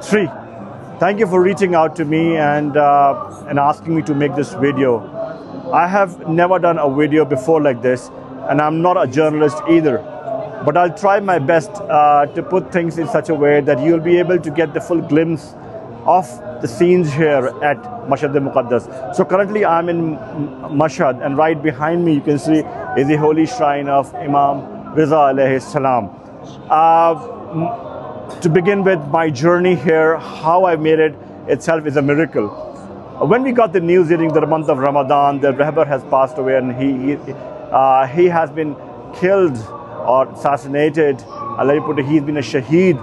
Three, thank you for reaching out to me and asking me to make this video. I have never done a video before like this, and I'm not a journalist either. But I'll try my best to put things in such a way that you'll be able to get the full glimpse of the scenes here at Mashad al-Muqaddas. So currently I'm in Mashad, and right behind me you can see is the holy shrine of Imam Raza alayhi salam. To begin with, my journey here, how I made it itself is a miracle. When we got the news during the month of Ramadan that Rahbar has passed away and he has been killed or assassinated, let me put it, he's been a shaheed.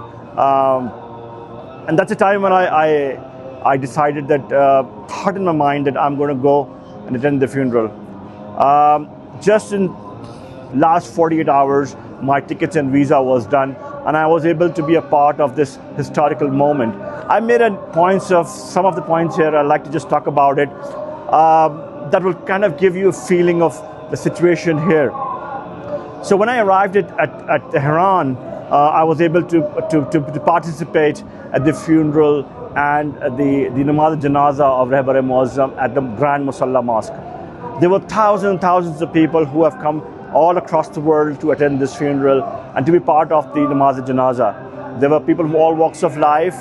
And that's a time when I decided that, thought in my mind that I'm going to go and attend the funeral. Just in last 48 hours, my tickets and visa was done, and I was able to be a part of this historical moment. I made some of the points here. I'd like to just talk about it. That will kind of give you a feeling of the situation here. So when I arrived at Tehran, I was able to participate at the funeral and the namaz janaza of Rahbar Muazzam at the Grand Musalla Mosque. There were thousands and thousands of people who have come all across the world to attend this funeral and to be part of the namaz janaza. There were people from all walks of life.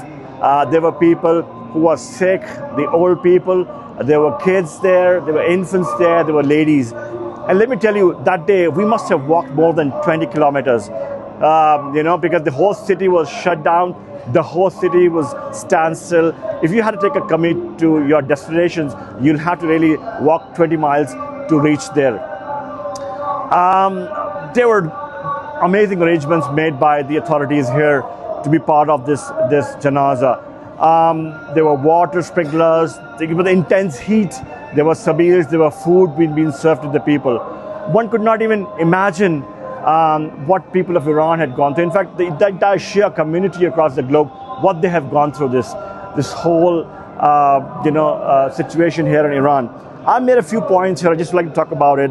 There were people who were sick, the old people. There were kids there, there were infants there, there were ladies. And let me tell you, that day we must have walked more than 20 kilometers. Because the whole city was shut down, the whole city was standstill. If you had to take a commute to your destinations, you'll have to really walk 20 miles to reach there. There were amazing arrangements made by the authorities here to be part of this janaza. There were water sprinklers, there was intense heat, there were sabils, there were food being served to the people. One could not even imagine what people of Iran had gone through. In fact, the entire Shia community across the globe, what they have gone through this whole situation here in Iran. I made a few points here. I just like to talk about it.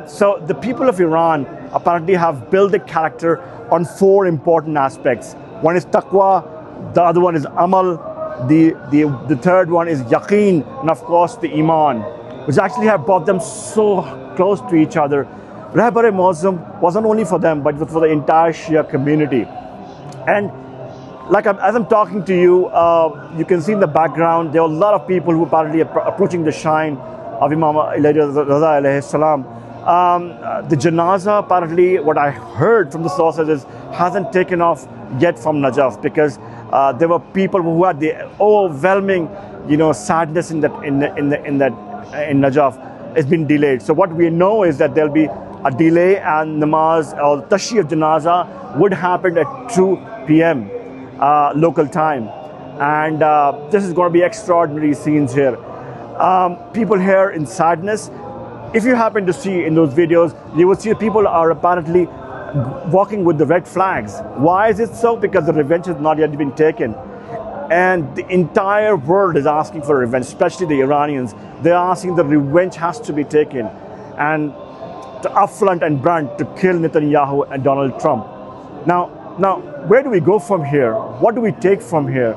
So the people of Iran apparently have built a character on 4 important aspects. One is taqwa, the other one is amal, the third one is yaqeen, and of course the iman, which actually have brought them so close to each other. Rahbar Muazzam wasn't only for them, but for the entire Shia community. And as I'm talking to you, you can see in the background, there are a lot of people who are apparently approaching the shrine of Imam Raza alayhi salam. The janaza, apparently, what I heard from the sources is, hasn't taken off yet from Najaf, because there were people who had the overwhelming, sadness in Najaf. It's been delayed. So what we know is that there'll be a delay, and namaz or tashi of janaza would happen at 2 p.m. Local time, and this is going to be extraordinary scenes here. People here in sadness. If you happen to see in those videos, you will see people are apparently walking with the red flags. Why is it so? Because the revenge has not yet been taken. And the entire world is asking for revenge, especially the Iranians. They're asking the revenge has to be taken, and to upfront and brand to kill Netanyahu and Donald Trump. Now, where do we go from here? What do we take from here?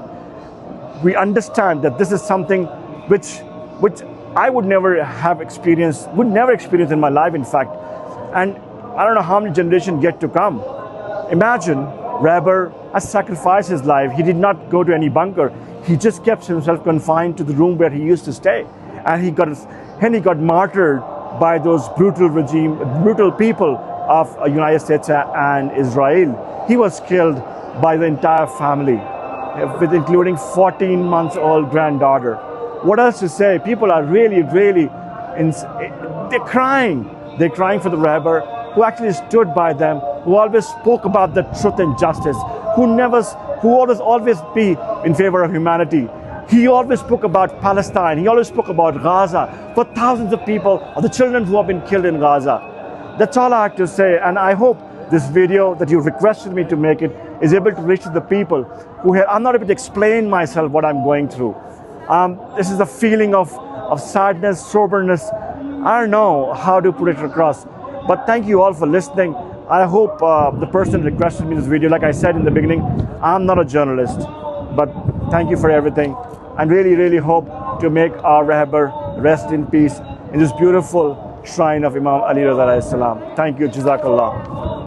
We understand that this is something which I would never have experienced, would never experience in my life, in fact. And I don't know how many generations yet to come. Imagine Rahbar has sacrificed his life. He did not go to any bunker. He just kept himself confined to the room where he used to stay. And he got martyred by those brutal people of United States and Israel. He was killed by the entire family, with including 14 months old granddaughter. What else to say? People are really, they're crying. They're crying for the Rahbar, who actually stood by them, who always spoke about the truth and justice, who always be in favor of humanity. He always spoke about Palestine. He always spoke about Raza, for thousands of people, or the children who have been killed in Raza. That's all I have to say, and I hope this video that you requested me to make it is able to reach to the people who I'm not able to explain myself what I'm going through. This is a feeling of sadness, soberness. I don't know how to put it across, but thank you all for listening. I hope the person requested me this video, like I said in the beginning, I'm not a journalist. But thank you for everything, and really hope to make our Rahbar rest in peace in this beautiful shrine of Imam Ali Raza alayhi salam. Thank you, Jazakallah.